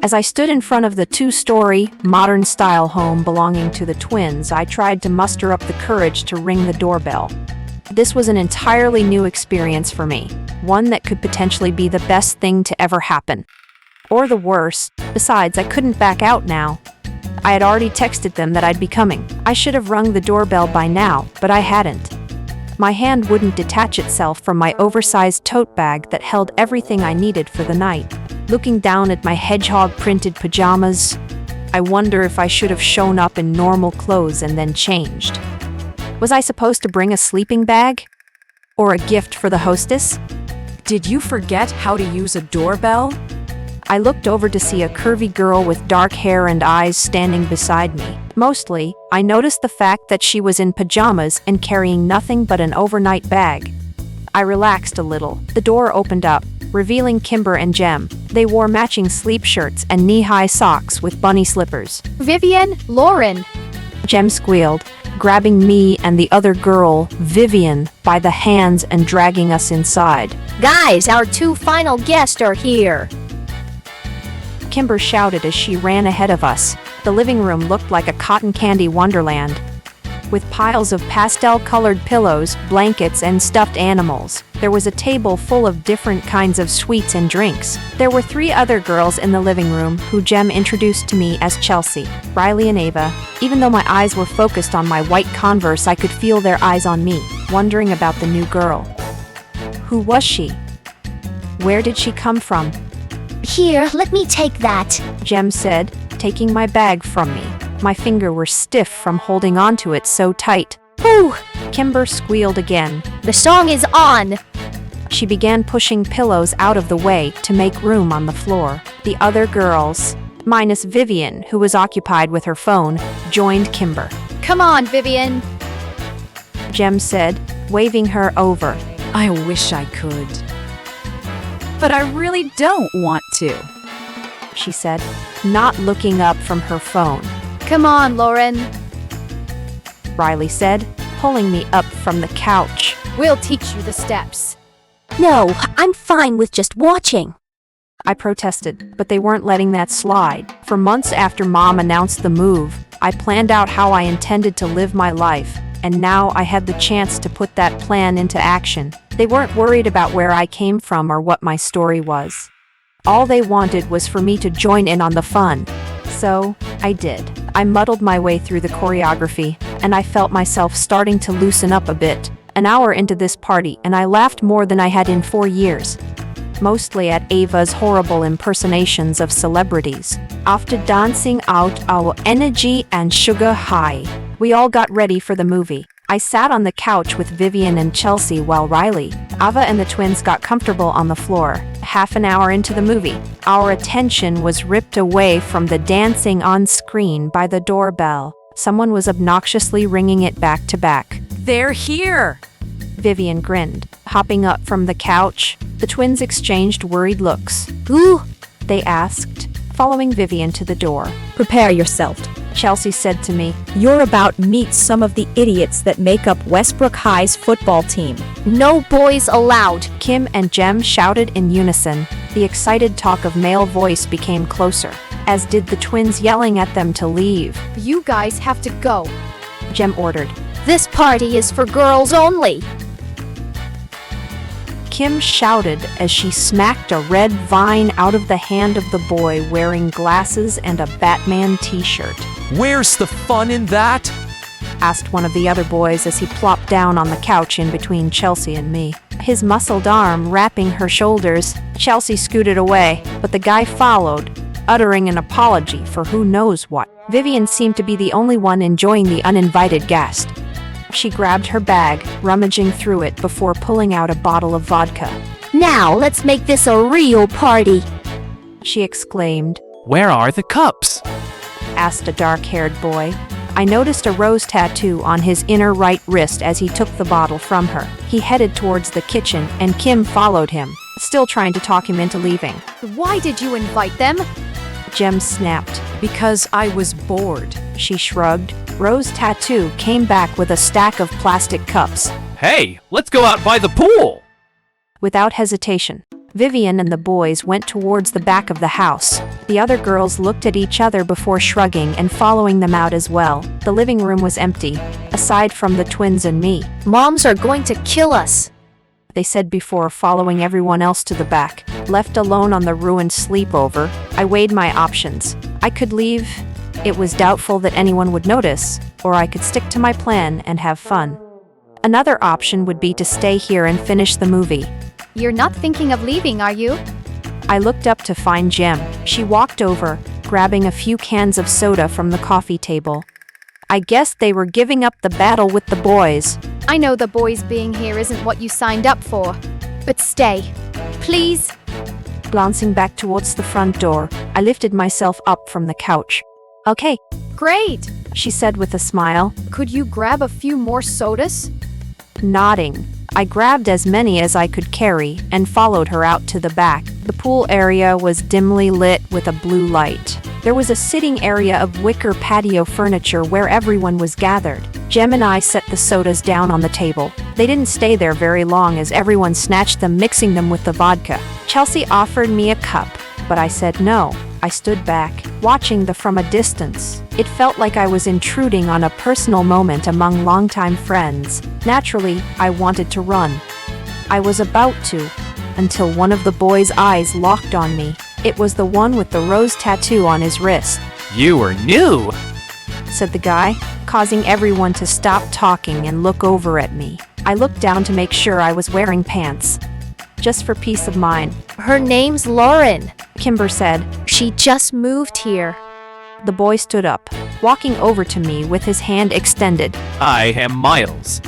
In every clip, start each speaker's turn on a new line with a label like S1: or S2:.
S1: As I stood in front of the two-story, modern-style home belonging to the twins, I tried to muster up the courage to ring the doorbell. This was an entirely new experience for me, one that could potentially be the best thing to ever happen. Or the worst. Besides, I couldn't back out now. I had already texted them that I'd be coming. I should have rung the doorbell by now, but I hadn't. My hand wouldn't detach itself from my oversized tote bag that held everything I needed for the night. Looking down at my hedgehog-printed pajamas, I wonder if I should have shown up in normal clothes and then changed. Was I supposed to bring a sleeping bag? Or a gift for the hostess?
S2: Did you forget how to use a doorbell?
S1: I looked over to see a curvy girl with dark hair and eyes standing beside me. Mostly, I noticed the fact that she was in pajamas and carrying nothing but an overnight bag. I relaxed a little. The door opened up, revealing Kimber and Jem. They wore matching sleep shirts and knee-high socks with bunny slippers.
S3: Vivian, Loren.
S1: Jem squealed, grabbing me and the other girl, Vivian, by the hands and dragging us inside.
S3: Guys, our two final guests are here.
S1: Kimber shouted as she ran ahead of us. The living room looked like a cotton candy wonderland, with piles of pastel-colored pillows, blankets, and stuffed animals. There was a table full of different kinds of sweets and drinks. There were 3 other girls in the living room who Jem introduced to me as Chelsea, Riley, and Ava. Even though my eyes were focused on my white Converse, I could feel their eyes on me, wondering about the new girl. Who was she? Where did she come from?
S4: Here, let me take that,
S1: Jem said, taking my bag from me. My fingers were stiff from holding onto it so tight.
S3: Whew!
S1: Kimber squealed again.
S3: The song is on!
S1: She began pushing pillows out of the way to make room on the floor. The other girls, minus Vivian, who was occupied with her phone, joined Kimber.
S3: Come on, Vivian!
S1: Jem said, waving her over.
S2: I wish I could. But I really don't want to,
S1: she said, not looking up from her phone.
S3: Come on, Loren,
S1: Riley said, pulling me up from the couch.
S3: We'll teach you the steps.
S4: No, I'm fine with just watching.
S1: I protested, but they weren't letting that slide. For months after Mom announced the move, I planned out how I intended to live my life, and now I had the chance to put that plan into action. They weren't worried about where I came from or what my story was. All they wanted was for me to join in on the fun. So, I did. I muddled my way through the choreography, and I felt myself starting to loosen up a bit. An hour into this party, and I laughed more than I had in 4 years. Mostly at Ava's horrible impersonations of celebrities. After dancing out our energy and sugar high, we all got ready for the movie. I sat on the couch with Vivian and Chelsea while Riley, Ava, and the twins got comfortable on the floor. Half an hour into the movie, our attention was ripped away from the dancing on screen by the doorbell. Someone was obnoxiously ringing it back to back.
S2: They're here!
S1: Vivian grinned, hopping up from the couch. The twins exchanged worried looks.
S4: Who?
S1: They asked, following Vivian to the door.
S5: Prepare yourself,
S1: Chelsea said to me.
S5: You're about to meet some of the idiots that make up Westbrook High's football team.
S3: No boys allowed,
S1: Kim and Jem shouted in unison. The excited talk of male voice became closer, as did the twins yelling at them to leave.
S3: You guys have to go.
S1: Jem ordered.
S3: This party is for girls only.
S1: Kim shouted as she smacked a red vine out of the hand of the boy wearing glasses and a Batman t-shirt.
S6: Where's the fun in that?
S1: Asked one of the other boys as he plopped down on the couch in between Chelsea and me. His muscled arm wrapping her shoulders, Chelsea scooted away, but the guy followed, uttering an apology for who knows what. Vivian seemed to be the only one enjoying the uninvited guest. She grabbed her bag, rummaging through it before pulling out a bottle of vodka.
S4: Now let's make this a real party,
S1: she exclaimed.
S6: Where are the cups?
S1: Asked a dark-haired boy. I noticed a rose tattoo on his inner right wrist as he took the bottle from her. He headed towards the kitchen, and Kim followed him, still trying to talk him into leaving.
S3: Why did you invite them?
S1: Jem snapped.
S2: Because I was bored.
S1: She shrugged. Rose Tattoo came back with a stack of plastic cups.
S6: Hey, let's go out by the pool!
S1: Without hesitation, Vivian and the boys went towards the back of the house. The other girls looked at each other before shrugging and following them out as well. The living room was empty, aside from the twins and me.
S3: Moms are going to kill us.
S1: They said before following everyone else to the back. Left alone on the ruined sleepover, I weighed my options. I could leave. It was doubtful that anyone would notice, or I could stick to my plan and have fun. Another option would be to stay here and finish the movie.
S3: You're not thinking of leaving, are you?
S1: I looked up to find Jem. She walked over, grabbing a few cans of soda from the coffee table. I guessed they were giving up the battle with the boys.
S3: I know the boys being here isn't what you signed up for. But stay. Please.
S1: Glancing back towards the front door, I lifted myself up from the couch. Okay,
S3: Great.
S1: she said with a smile.
S3: Could you grab a few more sodas?
S1: Nodding, I grabbed as many as I could carry and followed her out to the back. The pool area was dimly lit with a blue light. There was a sitting area of wicker patio furniture where everyone was gathered. Jem and I set the sodas down on the table. They didn't stay there very long as everyone snatched them, mixing them with the vodka. Chelsea offered me a cup, but I said no. I stood back, watching them from a distance. It felt like I was intruding on a personal moment among longtime friends. Naturally, I wanted to run. I was about to, until one of the boys' eyes locked on me. It was the one with the rose tattoo on his wrist,
S6: You are new.
S1: said the guy, causing everyone to stop talking and look over at me. I looked down to make sure I was wearing pants. Just for peace of mind,
S3: Her name's Loren.
S1: Kimber said.
S3: She just moved here.
S1: The boy stood up, walking over to me with his hand extended.
S6: I am Miles.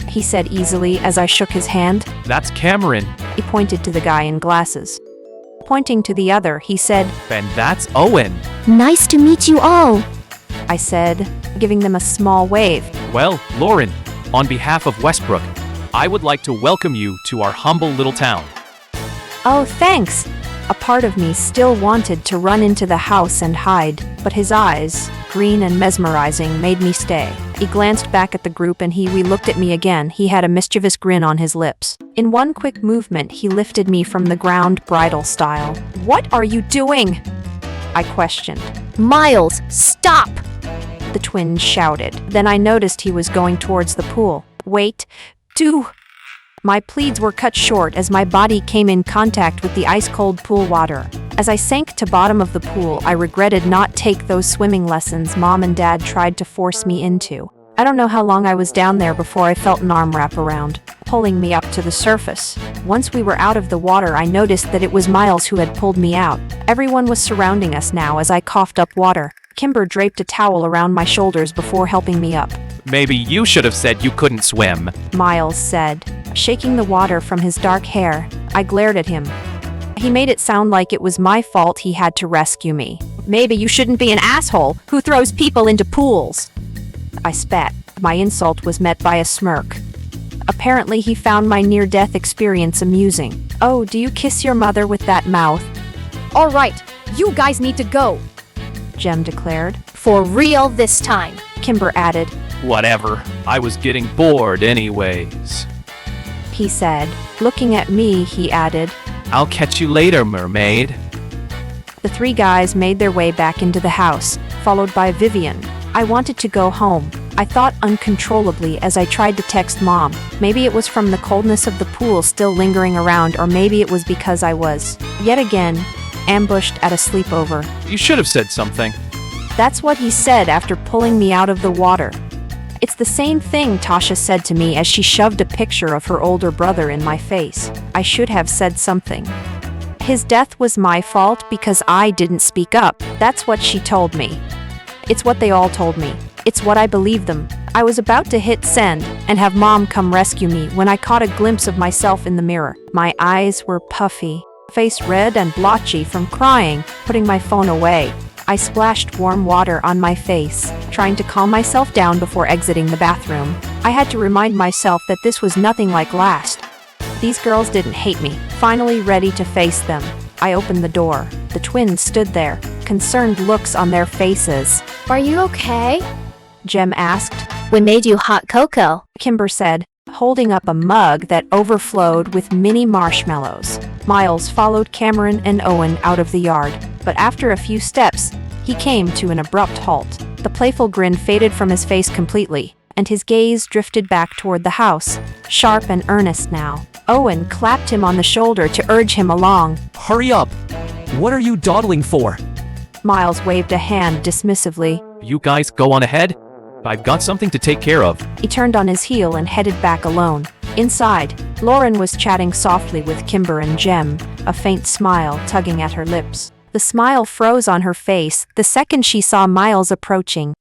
S1: He said easily as I shook his hand.
S6: That's Cameron.
S1: He pointed to the guy in glasses. Pointing to the other, he said,
S6: And that's Owen.
S4: Nice to meet you all.
S1: I said, giving them a small wave.
S6: Well, Loren, on behalf of Westbrook, I would like to welcome you to our humble little town.
S1: Oh, thanks. A part of me still wanted to run into the house and hide, but his eyes, green and mesmerizing, made me stay. He glanced back at the group and we looked at me again. He had a mischievous grin on his lips. In one quick movement, he lifted me from the ground bridal style. What are you doing? I questioned.
S3: Miles, stop!
S1: The twins shouted. Then I noticed he was going towards the pool. Wait, do... My pleads were cut short as my body came in contact with the ice-cold pool water. As I sank to bottom of the pool, I regretted not take those swimming lessons Mom and Dad tried to force me into. I don't know how long I was down there before I felt an arm wrap around, pulling me up to the surface. Once we were out of the water, I noticed that it was Miles who had pulled me out. Everyone was surrounding us now as I coughed up water. Kimber draped a towel around my shoulders before helping me up.
S6: Maybe you should have said you couldn't swim.
S1: Miles said, shaking the water from his dark hair. I glared at him. He made it sound like it was my fault he had to rescue me. Maybe you shouldn't be an asshole who throws people into pools. I spat. My insult was met by a smirk. Apparently he found my near-death experience amusing. Oh, do you kiss your mother with that mouth?
S3: All right, you guys need to go.
S1: Jem declared.
S3: For real this time.
S1: Kimber added.
S6: Whatever. I was getting bored anyways.
S1: He said. Looking at me, he added.
S6: I'll catch you later, mermaid.
S1: The three guys made their way back into the house, followed by Vivian. I wanted to go home. I thought uncontrollably as I tried to text Mom. Maybe it was from the coldness of the pool still lingering around, or maybe it was because I was, yet again, ambushed at a sleepover.
S6: You should have said something.
S1: That's what he said after pulling me out of the water. It's the same thing Tasha said to me as she shoved a picture of her older brother in my face. I should have said something. His death was my fault because I didn't speak up. That's what she told me. It's what they all told me. It's what I believed them. I was about to hit send and have Mom come rescue me when I caught a glimpse of myself in the mirror. My eyes were puffy, face red and blotchy from crying. Putting my phone away, I splashed warm water on my face, trying to calm myself down before exiting the bathroom. I had to remind myself that this was nothing like last. These girls didn't hate me. Finally ready to face them, I opened the door. The twins stood there, concerned looks on their faces.
S3: Are you okay?
S1: Jem asked.
S4: We made you hot cocoa.
S1: Kimber said, holding up a mug that overflowed with mini marshmallows. Miles followed Cameron and Owen out of the yard, but after a few steps, he came to an abrupt halt. The playful grin faded from his face completely, and his gaze drifted back toward the house, sharp and earnest now. Owen clapped him on the shoulder to urge him along.
S7: Hurry up! What are you dawdling for?
S1: Miles waved a hand dismissively.
S6: You guys go on ahead. I've got something to take care of.
S1: He turned on his heel and headed back alone. Inside, Loren was chatting softly with Kimber and Jem, a faint smile tugging at her lips. The smile froze on her face the second she saw Miles approaching.